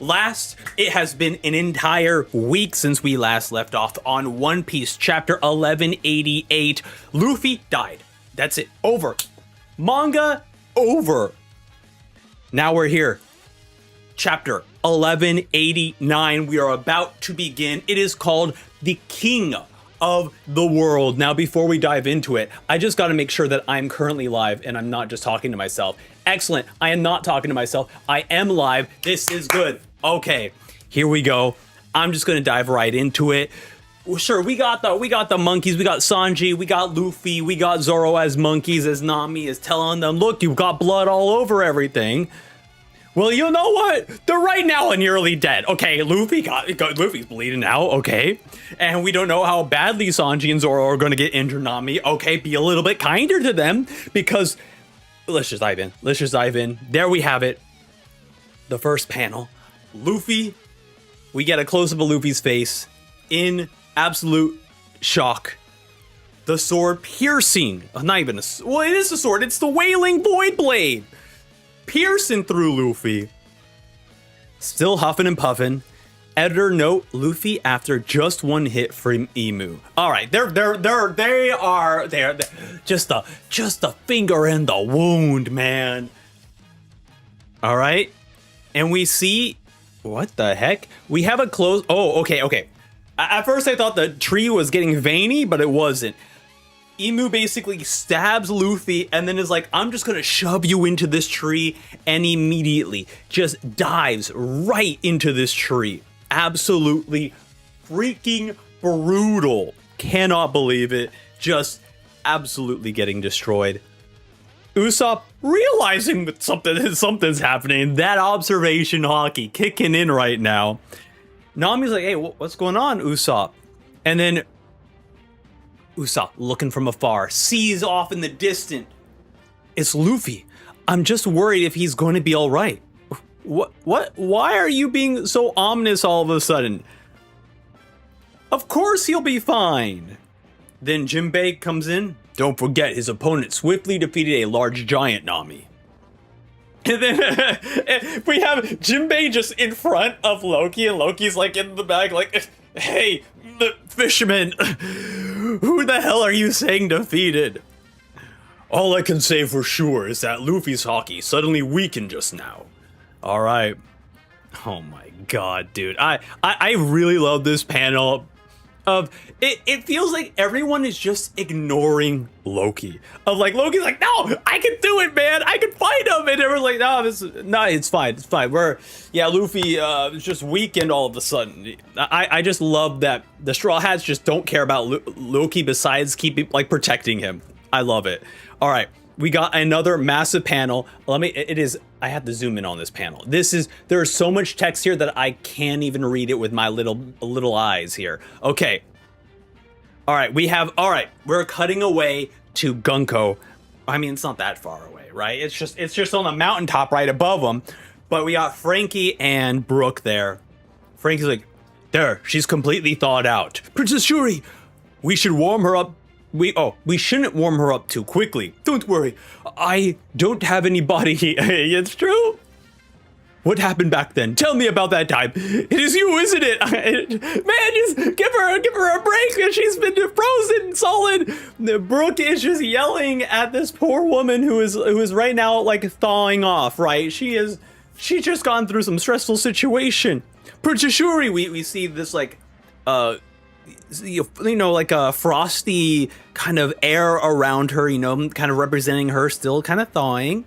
It has been an entire week since we last left off on One Piece chapter 1188. Luffy died. That's it. Over. Manga over. Now we're here. Chapter 1189. We are about to begin. It is called The King of the World. Now, before we dive into it, I just got to make sure that I'm currently live and I'm not just talking to myself. Excellent. I am not talking to myself. I am live. This is good. Okay, here we go. I'm just going to dive right into it. Sure, we got the monkeys, we got Sanji, we got Luffy, we got Zoro as monkeys, as Nami is telling them, look, you've got blood all over everything. Well, you know what? They're right now nearly dead. Okay, Luffy's bleeding out, okay. And we don't know how badly Sanji and Zoro are going to get injured, Nami. Okay, be a little bit kinder to them because let's just dive in. There we have it. The first panel. Luffy, we get a close-up of Luffy's face in absolute shock. The sword piercing. Not even well, it is a sword. It's the Wailing Void Blade. Piercing through Luffy. Still huffing and puffing. Editor note, Luffy after just one hit from Imu. All right, they are just a finger in the wound, man. All right, and we see what the heck? We have a close. Oh, okay. At first, I thought the tree was getting veiny, but it wasn't. Imu basically stabs Luffy and then is like, I'm just gonna shove you into this tree, and immediately just dives right into this tree. Absolutely freaking brutal. Cannot believe it. Just absolutely getting destroyed. Usopp realizing that something's happening. That observation hockey kicking in right now. Nami's like, hey, what's going on, Usopp? And then Usopp, looking from afar, sees off in the distance. It's Luffy. I'm just worried if he's going to be all right. What? Why are you being so ominous all of a sudden? Of course he'll be fine. Then Jinbei comes in. Don't forget, his opponent swiftly defeated a large giant, Nami. And then we have Jinbei just in front of Loki, and Loki's like in the back, like, hey, the fisherman, who the hell are you saying defeated? All I can say for sure is that Luffy's hockey suddenly weakened just now. All right. Oh my god, dude. I really love this panel of it feels like everyone is just ignoring Loki. Of like, Loki's like, no, I can do it, man. I can fight him. And everyone's like, no, it's fine. Luffy is just weakened all of a sudden. I just love that the Straw Hats just don't care about Loki besides protecting him. I love it. All right. We got another massive panel. I have to zoom in on this panel. There's so much text here that I can't even read it with my little eyes here. Okay. All right, we're cutting away to Gunko. I mean, it's not that far away, right? It's just on the mountaintop right above them. But we got Frankie and Brooke there. Frankie's like, there, she's completely thawed out. Princess Shuri, we should warm her up. We shouldn't warm her up too quickly. Don't worry, I don't have any body heat. It's true. What happened back then? Tell me about that time. It is you, isn't it? Man, just give her a break. She's been frozen solid. Brooke is just yelling at this poor woman who is right now like thawing off. Right? She's just gone through some stressful situation. Princess Shuri, we see this like like a frosty kind of air around her, kind of representing her still kind of thawing.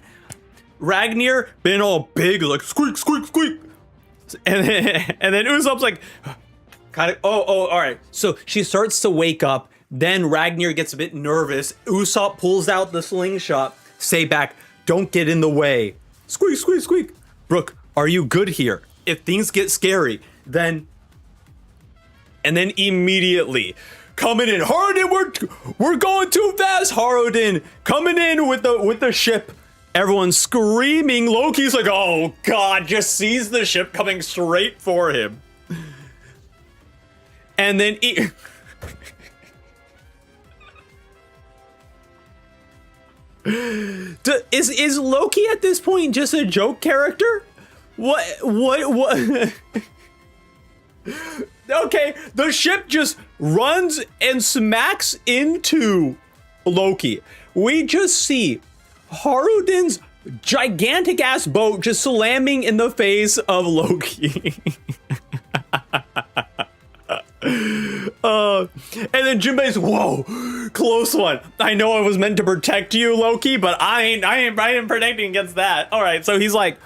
Ragnar been all big, like squeak, squeak, squeak. And then Usopp's like, kind of, all right. So she starts to wake up. Then Ragnar gets a bit nervous. Usopp pulls out the slingshot. Stay back. Don't get in the way. Squeak, squeak, squeak. Brooke, are you good here? If things get scary, then... And then immediately coming in, Harrowden, we're going too fast, Harrowden, coming in with the ship. Everyone's screaming. Loki's like, oh god, just sees the ship coming straight for him. And then is Loki at this point just a joke character? What? Okay, the ship just runs and smacks into Loki. We just see Harudin's gigantic ass boat just slamming in the face of Loki. And then Jinbei's, whoa, close one. I know I was meant to protect you, Loki, but I ain't protecting against that. All right, so he's like,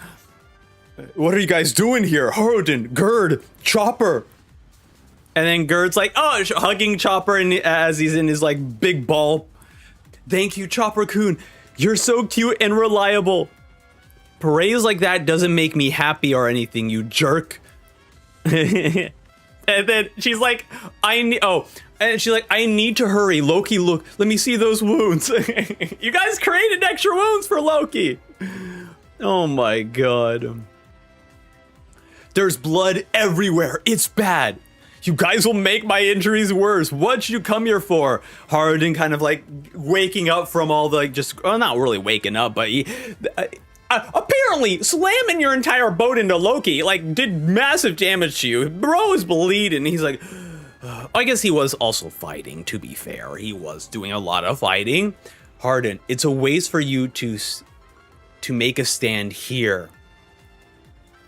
what are you guys doing here? Harudin, Gerd, Chopper. And then Gerd's like, oh, hugging Chopper and as he's in his like big ball. Thank you, Chopper-kun. You're so cute and reliable. Praise like that doesn't make me happy or anything, you jerk. And then she's like, and she's like, I need to hurry. Loki, look, let me see those wounds. You guys created extra wounds for Loki. Oh my god. There's blood everywhere. It's bad. You guys will make my injuries worse. What'd you come here for? Harudin kind of like waking up from all the not really waking up, but he apparently slamming your entire boat into Loki like did massive damage to you. Bro is bleeding. He's like, I guess he was also fighting, to be fair. He was doing a lot of fighting. Harudin, it's a waste for you to make a stand here.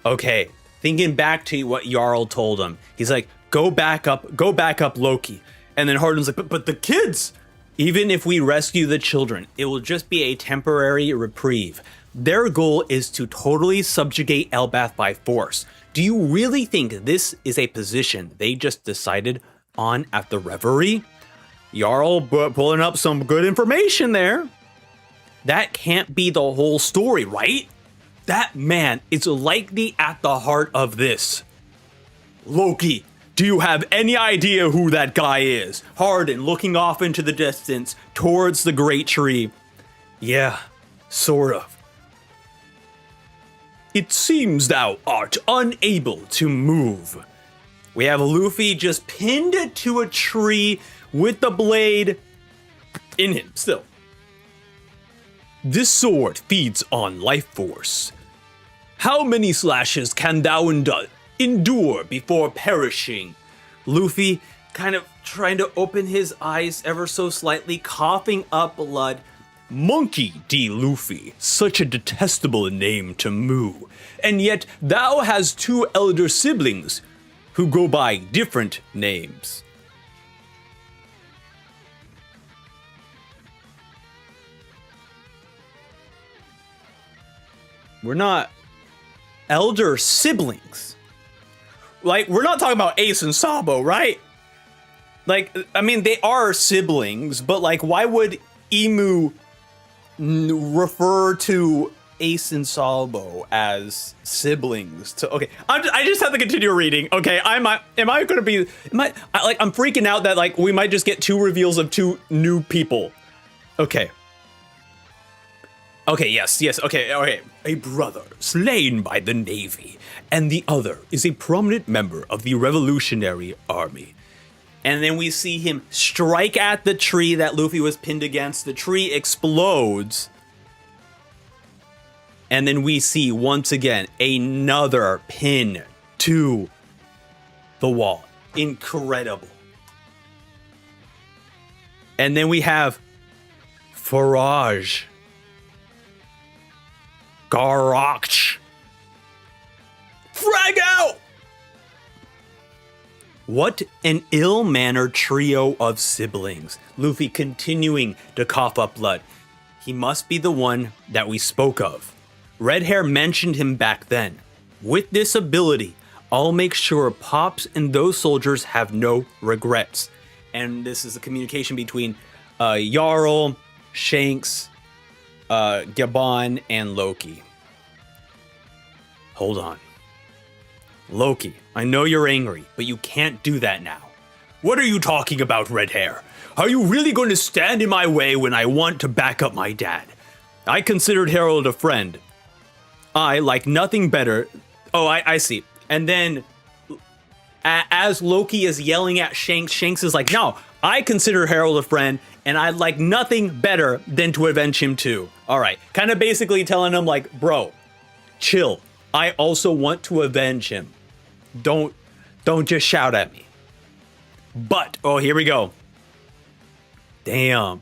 Okay, thinking back to what Jarl told him. He's like, go back up Loki. And then Harden's like, but the kids! Even if we rescue the children, it will just be a temporary reprieve. Their goal is to totally subjugate Elbath by force. Do you really think this is a position they just decided on at the Reverie? Jarl pulling up some good information there. That can't be the whole story, right? That man is likely at the heart of this. Loki, do you have any idea who that guy is? Harden looking off into the distance towards the great tree. Yeah, sort of. It seems thou art unable to move. We have Luffy just pinned to a tree with the blade in him still. This sword feeds on life force. How many slashes can thou endure before perishing? Luffy kind of trying to open his eyes ever so slightly, coughing up blood. Monkey D. Luffy, such a detestable name to Moo. And yet thou has two elder siblings who go by different names. We're not elder siblings. Like, we're not talking about Ace and Sabo, right? Like, I mean, they are siblings, but like, why would Emu refer to Ace and Sabo as siblings? Okay, I just have to continue reading. Okay, I'm freaking out that like we might just get two reveals of two new people. Okay. Okay, yes, okay. A brother slain by the Navy, and the other is a prominent member of the Revolutionary Army. And then we see him strike at the tree that Luffy was pinned against. The tree explodes. And then we see, once again, another pin to the wall. Incredible. And then we have Faraj. Garroch. Frag out! What an ill-mannered trio of siblings. Luffy continuing to cough up blood. He must be the one that we spoke of. Red Hair mentioned him back then. With this ability, I'll make sure Pops and those soldiers have no regrets. And this is a communication between Jarl, Shanks, Gabon, and Loki. Hold on. Loki, I know you're angry, but you can't do that now. What are you talking about, Red Hair? Are you really going to stand in my way when I want to back up my dad? I considered Harold a friend. I like nothing better. Oh, I see. And then, as Loki is yelling at Shanks, Shanks is like, no, I consider Harold a friend, and I'd like nothing better than to avenge him too. All right, kind of basically telling him like, bro, chill. I also want to avenge him. Don't just shout at me. But, oh, here we go. Damn.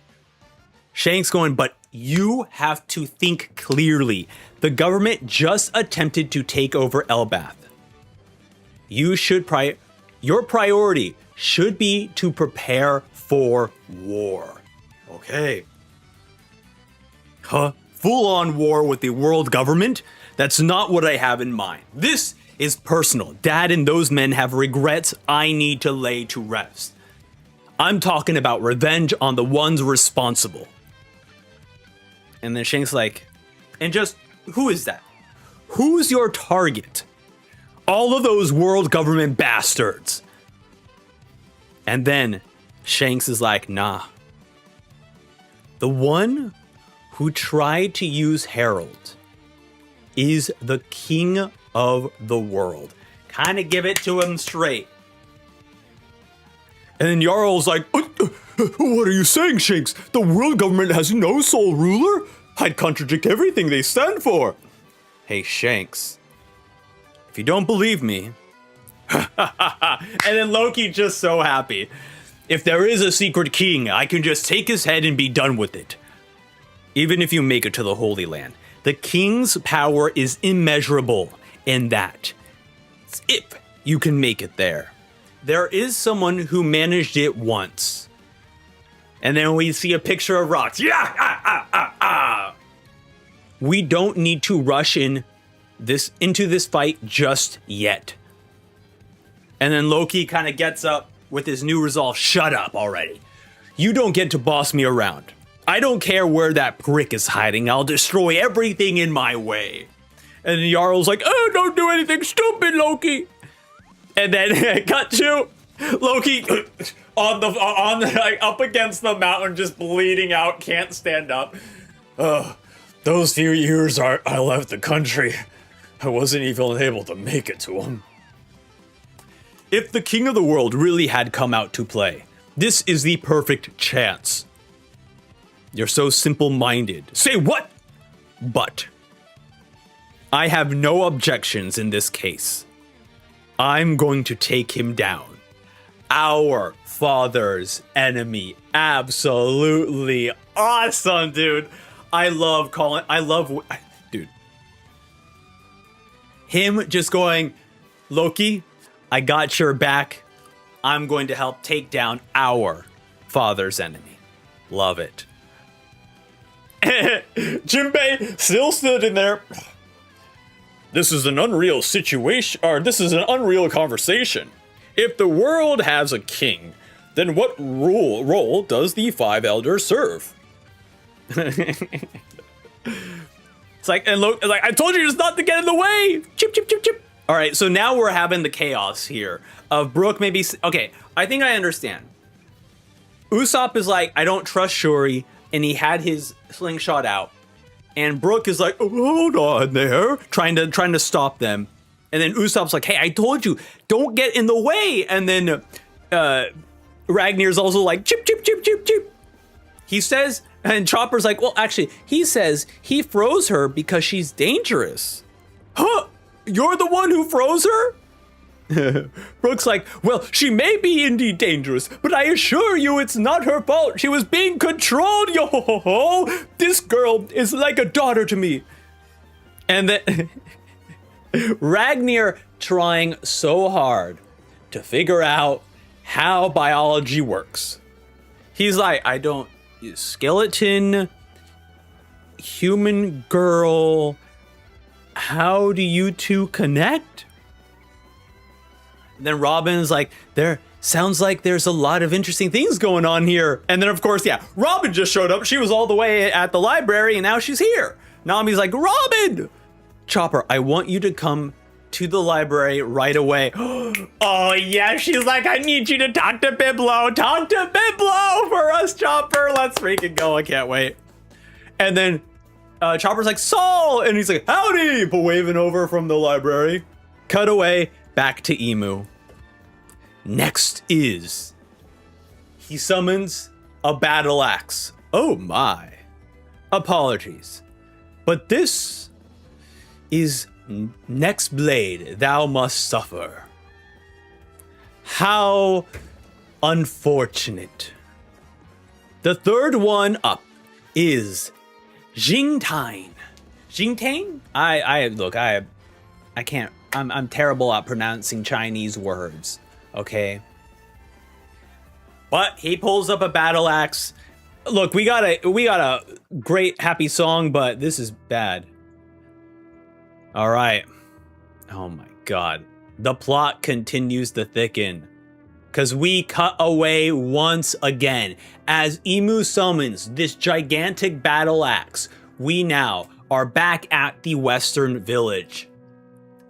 Shanks going, but you have to think clearly. The government just attempted to take over Elbath. You should your priority should be to prepare for war. Okay. Huh? Full-on war with the world government? That's not what I have in mind. This is personal. Dad and those men have regrets I need to lay to rest. I'm talking about revenge on the ones responsible. And then Shank's like, and just, who is that? Who's your target? All of those world government bastards. And then Shanks is like, nah. The one who tried to use Harold is the king of the world. Kind of give it to him straight. And then Jarl's like, what are you saying, Shanks? The world government has no sole ruler? I'd contradict everything they stand for. Hey, Shanks, if you don't believe me. And then Loki just so happy. If there is a secret king, I can just take his head and be done with it. Even if you make it to the Holy Land. The king's power is immeasurable in that. If you can make it there. There is someone who managed it once. And then we see a picture of rocks. Yeah! We don't need to rush into this fight just yet. And then Loki kind of gets up with his new resolve. Shut up already. You don't get to boss me around. I don't care where that prick is hiding. I'll destroy everything in my way. And Jarl's like, oh, don't do anything stupid, Loki. And then cut to Loki up against the mountain, just bleeding out, can't stand up. Those few years I left the country, I wasn't even able to make it to him. If the king of the world really had come out to play, this is the perfect chance. You're so simple-minded. Say what? But I have no objections in this case. I'm going to take him down. Our father's enemy. Absolutely awesome, dude. Dude. Him just going, Loki, I got your back. I'm going to help take down our father's enemy. Love it. Jinbei still stood in there. This is an unreal situation, or this is an unreal conversation. If the world has a king, then what role does the five elders serve? It's like, and look, like I told you just not to get in the way. Chip, chip, chip, chip. All right, so now we're having the chaos here of Brooke maybe. Okay, I think I understand. Usopp is like, I don't trust Shuri, and he had his slingshot out. And Brooke is like, oh, hold on there, trying to stop them. And then Usopp's like, hey, I told you, don't get in the way. And then Ragnir's also like, chip, chip, chip, chip, chip. He says, and Chopper's like, well, actually, he says he froze her because she's dangerous. Huh? You're the one who froze her? Brooke's like, well, she may be indeed dangerous, but I assure you it's not her fault. She was being controlled, yo-ho-ho-ho. This girl is like a daughter to me. And then Ragnir trying so hard to figure out how biology works. He's like, I don't, skeleton, human girl, how do you two connect? Then Robin's like, there sounds like there's a lot of interesting things going on here. And then of course, yeah, Robin just showed up. She was all the way at the library and now she's here. Nami's like, Robin! Chopper, I want you to come to the library right away. Oh yeah, she's like, I need you to talk to Biblo. Talk to Biblo for us, Chopper. Let's freaking go, I can't wait. And then Chopper's like, Saul! And he's like, howdy! But waving over from the library. Cut away. Back to Emu. Next is he summons a battle axe. Oh my. Apologies. But this is Next blade, thou must suffer. How unfortunate. The third one up is Jingtain. Jingtain? I can't. I'm terrible at pronouncing Chinese words. Okay. But he pulls up a battle axe. Look, we got a great happy song, but this is bad. All right. Oh my god. The plot continues to thicken. Because we cut away once again. As Emu summons this gigantic battle axe, we now are back at the Western Village.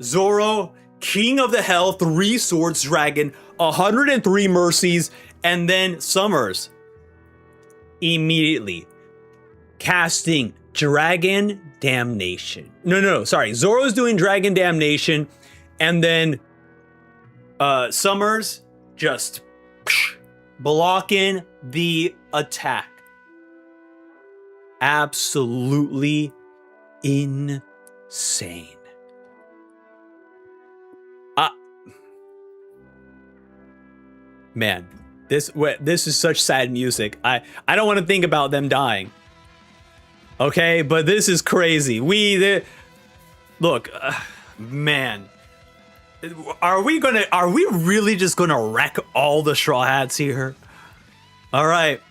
Zoro, King of the Hell, 3 Swords Dragon, 103 Mercies, and then Summers immediately casting Dragon Damnation. Sorry. Zoro's doing Dragon Damnation, and then Summers just blocking the attack. Absolutely insane. Man, this is such sad music. I don't want to think about them dying. Okay, but this is crazy. Look, man. Are we really just gonna wreck all the Straw Hats here? All right.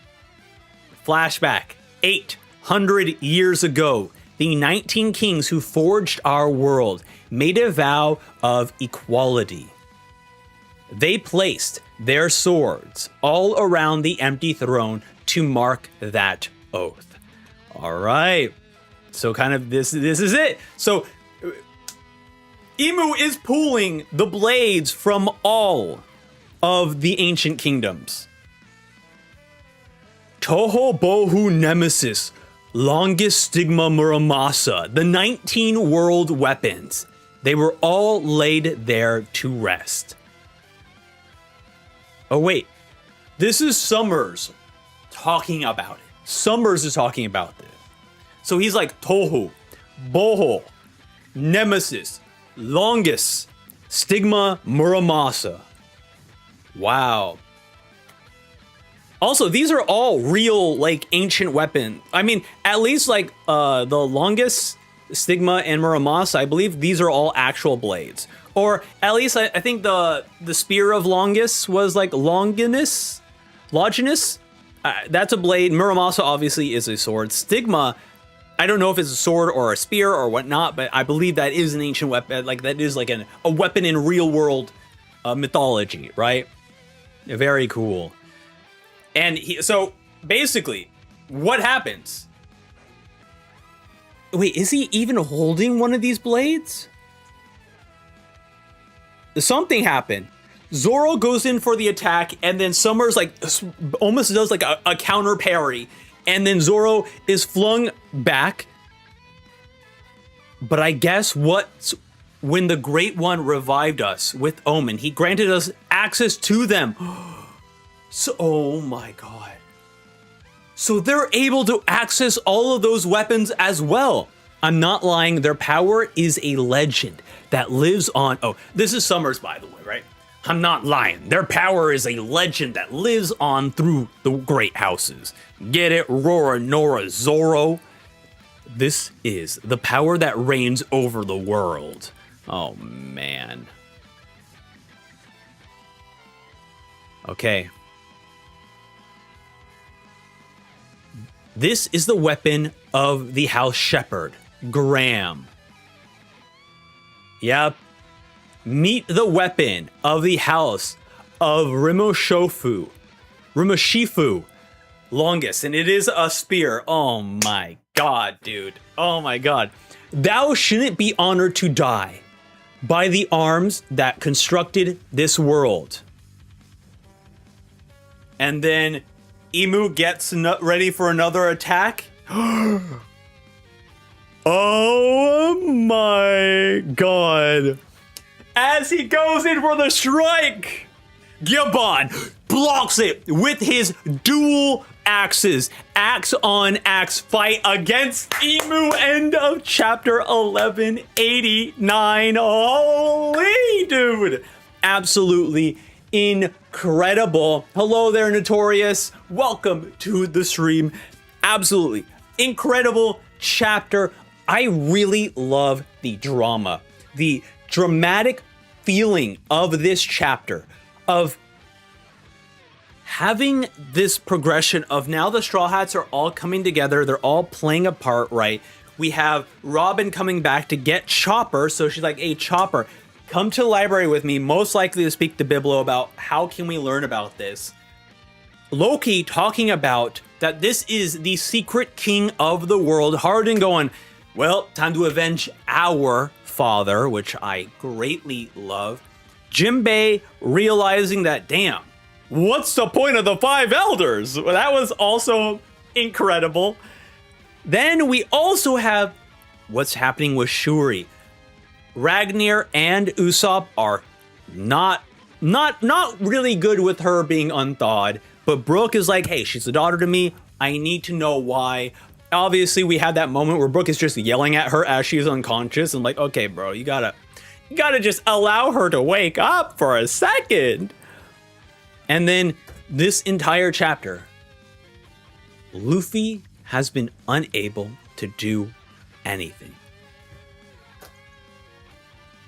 Flashback. 800 years ago, the 19 kings who forged our world made a vow of equality. They placed their swords all around the empty throne to mark that oath. All right. So kind of this is it. So Emu is pulling the blades from all of the ancient kingdoms. Toho Bohu Nemesis, Longest Stigma Muramasa, the 19 world weapons. They were all laid there to rest. Oh wait, this is Summers talking about it. Summers is talking about this. So he's like Toho, Boho, Nemesis, Longest, Stigma Muramasa. Wow. Also, these are all real, like, ancient weapons. I mean, at least, like, the Longest, Stigma, and Muramasa, I believe these are all actual blades. Or at least I think the Spear of Longest was, like, Longinus? That's a blade. Muramasa obviously is a sword. Stigma, I don't know if it's a sword or a spear or whatnot, but I believe that is an ancient weapon. Like, that is like a weapon in real world mythology, right? Very cool. And so basically, what happens? Wait, is he even holding one of these blades? Something happened. Zoro goes in for the attack, and then Summers like almost does like a counter parry, and then Zoro is flung back. But I guess when the Great One revived us with Omen, he granted us access to them. So, oh my god. So they're able to access all of those weapons as well. I'm not lying, their power is a legend that lives on. Oh, this is Summers, by the way, right? I'm not lying. Their power is a legend that lives on through the great houses. Get it, Roronoa Zoro? This is the power that reigns over the world. Oh, man. Okay. This is the weapon of the House Shepherd, Graham. Yep. Meet the weapon of the House of Rimoshifu, Longest, and it is a spear. Oh my god, dude. Oh my god. Thou shouldn't be honored to die by the arms that constructed this world. And then Emu gets ready for another attack. Oh my god. As he goes in for the strike, Gibbon blocks it with his dual axes, axe on axe fight against Emu. End of chapter 1189. Holy dude. Absolutely incredible. Hello there, Notorious. Welcome to the stream. Absolutely incredible chapter. I really love the drama, the dramatic feeling of this chapter, of having this progression of now the Straw Hats are all coming together. They're all playing a part, right? We have Robin coming back to get Chopper. So she's like, hey, Chopper, come to the library with me, most likely to speak to Biblo about how can we learn about this. Loki talking about that this is the secret king of the world. Hardin going, well, time to avenge our father, which I greatly love. Jimbei realizing that, damn, what's the point of the 5 elders? Well, that was also incredible. Then we also have what's happening with Shuri. Ragnar and Usopp are not really good with her being unthawed, but Brooke is like, hey, she's a daughter to me. I need to know why. Obviously, we had that moment where Brooke is just yelling at her as she's unconscious. I'm like, okay, bro, you gotta just allow her to wake up for a second. And then this entire chapter, Luffy has been unable to do anything.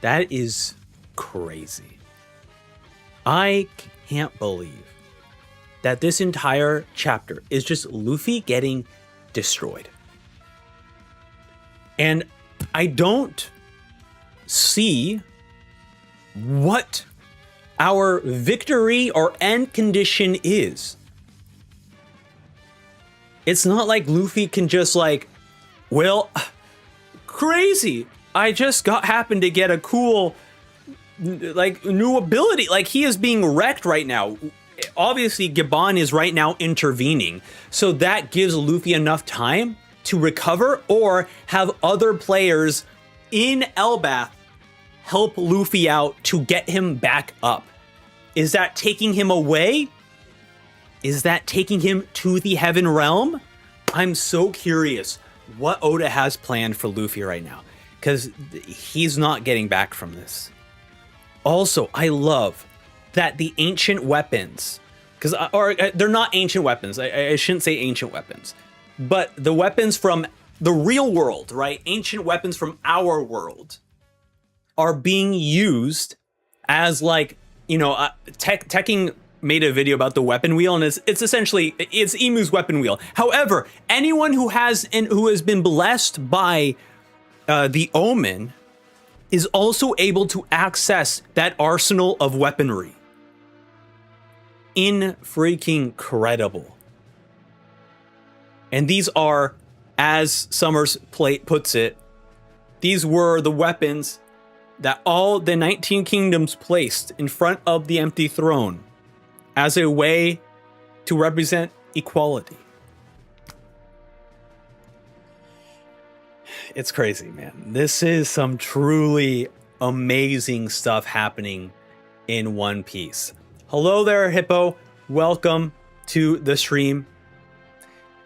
That is crazy. I can't believe that this entire chapter is just Luffy getting destroyed. And I don't see what our victory or end condition is. It's not like Luffy can just like, well, crazy, I just happened to get a cool like new ability. Like, he is being wrecked right now. Obviously, Gibbon is right now intervening, so that gives Luffy enough time to recover or have other players in Elbaf help Luffy out to get him back up. Is that taking him away? Is that taking him to the Heaven Realm? I'm so curious what Oda has planned for Luffy right now, because he's not getting back from this. Also, I love that the ancient weapons, they're not ancient weapons. I shouldn't say ancient weapons, but the weapons from the real world, right? Ancient weapons from our world are being used as, like, you know, Tekking made a video about the weapon wheel, and it's essentially Emu's weapon wheel. However, anyone who has been blessed by the Omen is also able to access that arsenal of weaponry. Freaking credible. And these are, as Summers puts it, these were the weapons that all the 19 kingdoms placed in front of the empty throne as a way to represent equality. It's crazy, man. This is some truly amazing stuff happening in One Piece. Hello there, Hippo. Welcome to the stream.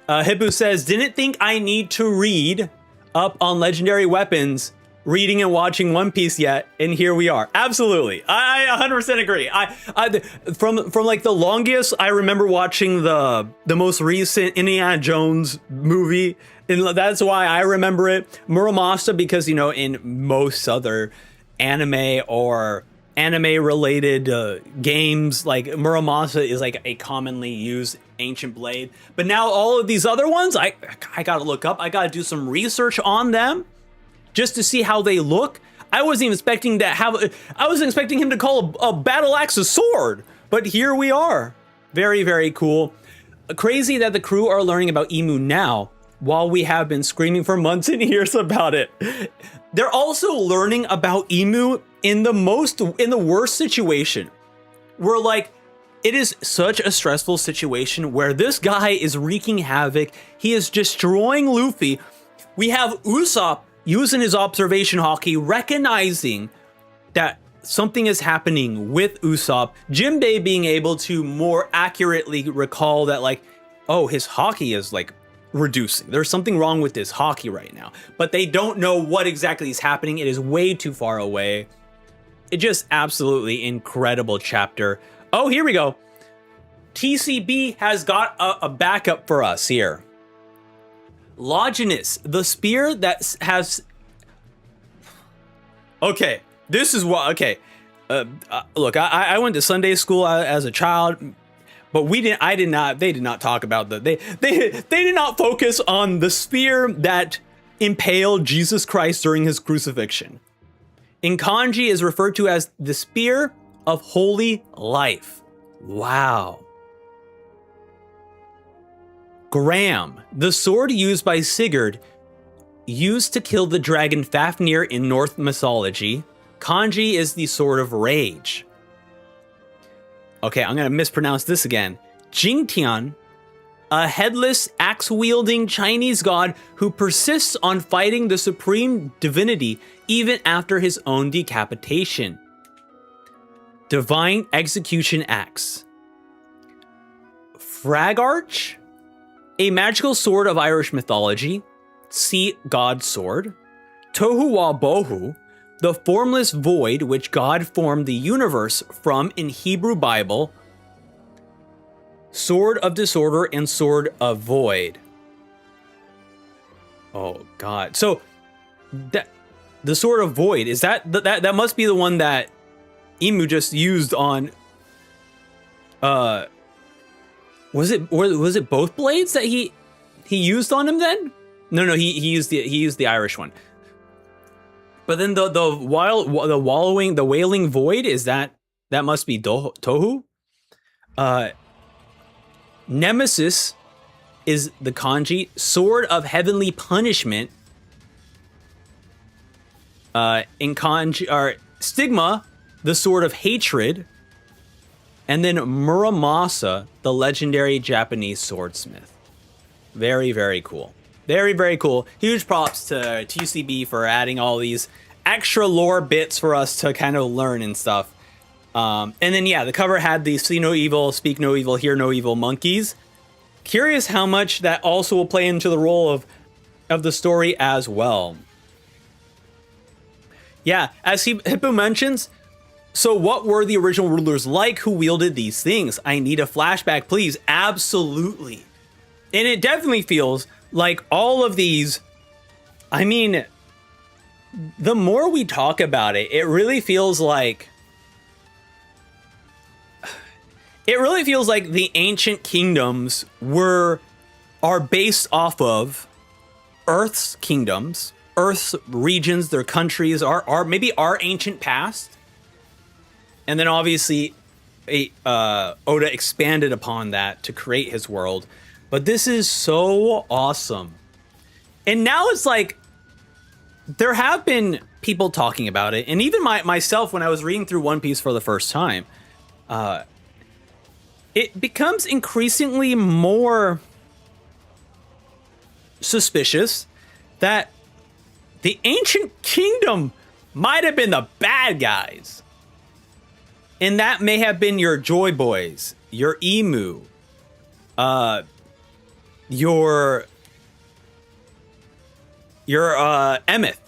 Hippo says, didn't think I need to read up on legendary weapons, reading and watching One Piece yet, and here we are. Absolutely. I 100% agree. From like the longest, I remember watching the most recent Indiana Jones movie, and that's why I remember it. Muramasa, because, you know, in most other anime or anime-related games, like, Muramasa is like a commonly used ancient blade. But now all of these other ones, I gotta look up. I gotta do some research on them just to see how they look. I wasn't expecting him to call a battle axe a sword, but here we are. Very, very cool. Crazy that the crew are learning about Emu now, while we have been screaming for months and years about it. They're also learning about Emu in the worst situation, where, like, it is such a stressful situation where this guy is wreaking havoc. He is destroying Luffy. We have Usopp using his observation hockey, recognizing that something is happening with Usopp. Jimbei being able to more accurately recall that, like, oh, his Haki is like reducing. There's something wrong with this Haki right now. But they don't know what exactly is happening. It is way too far away. It just absolutely incredible chapter. Oh, here we go. TCB has got a backup for us here. Longinus, the spear that has... Okay, this is what... Okay, look, I went to Sunday school as a child, but they did not talk about they did not focus on the spear that impaled Jesus Christ during his crucifixion. In kanji is referred to as the spear of holy life. Wow. Gram, the sword used by Sigurd, used to kill the dragon Fafnir in Norse mythology. Kanji is the sword of rage. Okay, I'm gonna mispronounce this again. Jingtian, a headless, axe-wielding Chinese god who persists on fighting the supreme divinity even after his own decapitation. Divine Execution Axe. Fragarch, a magical sword of Irish mythology. See God Sword. Tohu wa Bohu, the formless void which God formed the universe from in Hebrew Bible. Sword of Disorder and Sword of Void. Oh God. So that the Sword of Void, is that must be the one that Imu just used on was it both blades that he used on him then? No, he used the Irish one. But then the wailing void, is that must be Tohu? Nemesis is the kanji, sword of heavenly punishment. In kanji, or stigma, the sword of hatred. And then Muramasa, the legendary Japanese swordsmith. Very, very cool. Very, very cool. Huge props to TCB for adding all these extra lore bits for us to kind of learn and stuff. And then, yeah, the cover had the see no evil, speak no evil, hear no evil monkeys. Curious how much that also will play into the role of the story as well. Yeah, as Hippo mentions, so what were the original rulers like who wielded these things? I need a flashback, please. Absolutely. And it definitely feels like all of these, I mean, the more we talk about it, it really feels like the ancient kingdoms are based off of Earth's kingdoms, Earth's regions, their countries, maybe our ancient past. And then obviously Oda expanded upon that to create his world. But this is so awesome. And now it's like, there have been people talking about it. And even myself, when I was reading through One Piece for the first time, it becomes increasingly more suspicious that the ancient kingdom might have been the bad guys. And that may have been your Joy Boys, your Emu, your Emeth.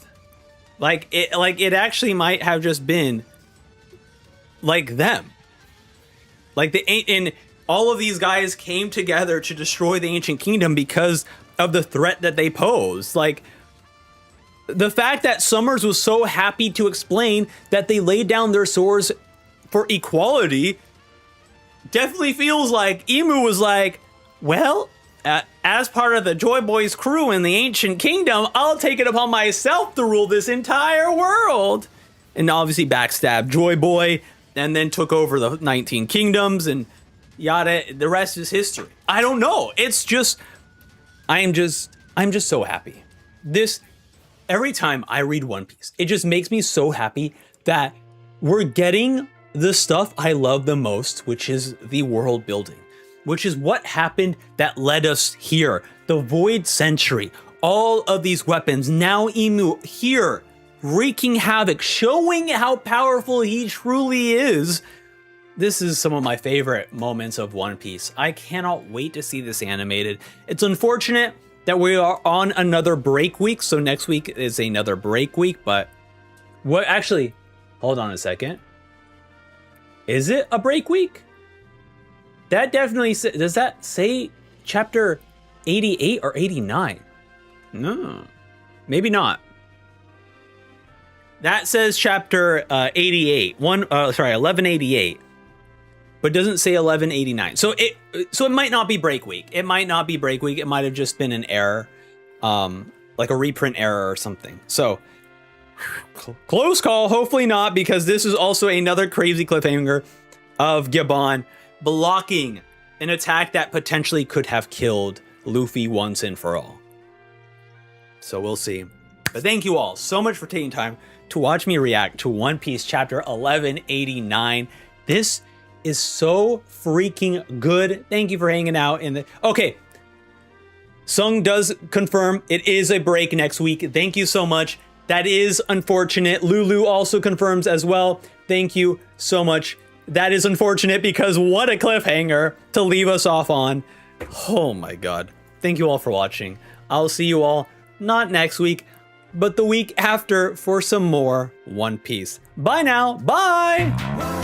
Like it actually might have just been like them. Like and all of these guys came together to destroy the ancient kingdom because of the threat that they posed. Like the fact that Summers was so happy to explain that they laid down their swords for equality definitely feels like Emu was like, well, as part of the Joy Boys crew in the ancient kingdom, I'll take it upon myself to rule this entire world. And obviously backstabbed Joy Boy and then took over the 19 kingdoms and yada. The rest is history. I don't know. It's just, I'm just so happy. Every time I read One Piece, it just makes me so happy that we're getting the stuff I love the most, which is the world building, which is what happened that led us here. The Void Century, all of these weapons, now Emu here, wreaking havoc, showing how powerful he truly is. This is some of my favorite moments of One Piece. I cannot wait to see this animated. It's unfortunate that we are on another break week, so next week is another break week, but what actually, hold on a second. Is it a break week? That definitely does that say chapter 88 or 89? No, maybe not. That says chapter 88, 1188, but doesn't say 1189. So it might not be break week. It might not be break week. It might have just been an error, like a reprint error or something. So close call. Hopefully not, because this is also another crazy cliffhanger of Gibbon blocking an attack that potentially could have killed Luffy once and for all. So we'll see. But thank you all so much for taking time to watch me react to One Piece chapter 1189. This is so freaking good. Thank you for hanging out in the... Okay. Sung does confirm it is a break next week. Thank you so much. That is unfortunate. Lulu also confirms as well. Thank you so much. That is unfortunate, because what a cliffhanger to leave us off on. Oh my god. Thank you all for watching. I'll see you all not next week, but the week after for some more One Piece. Bye now. Bye.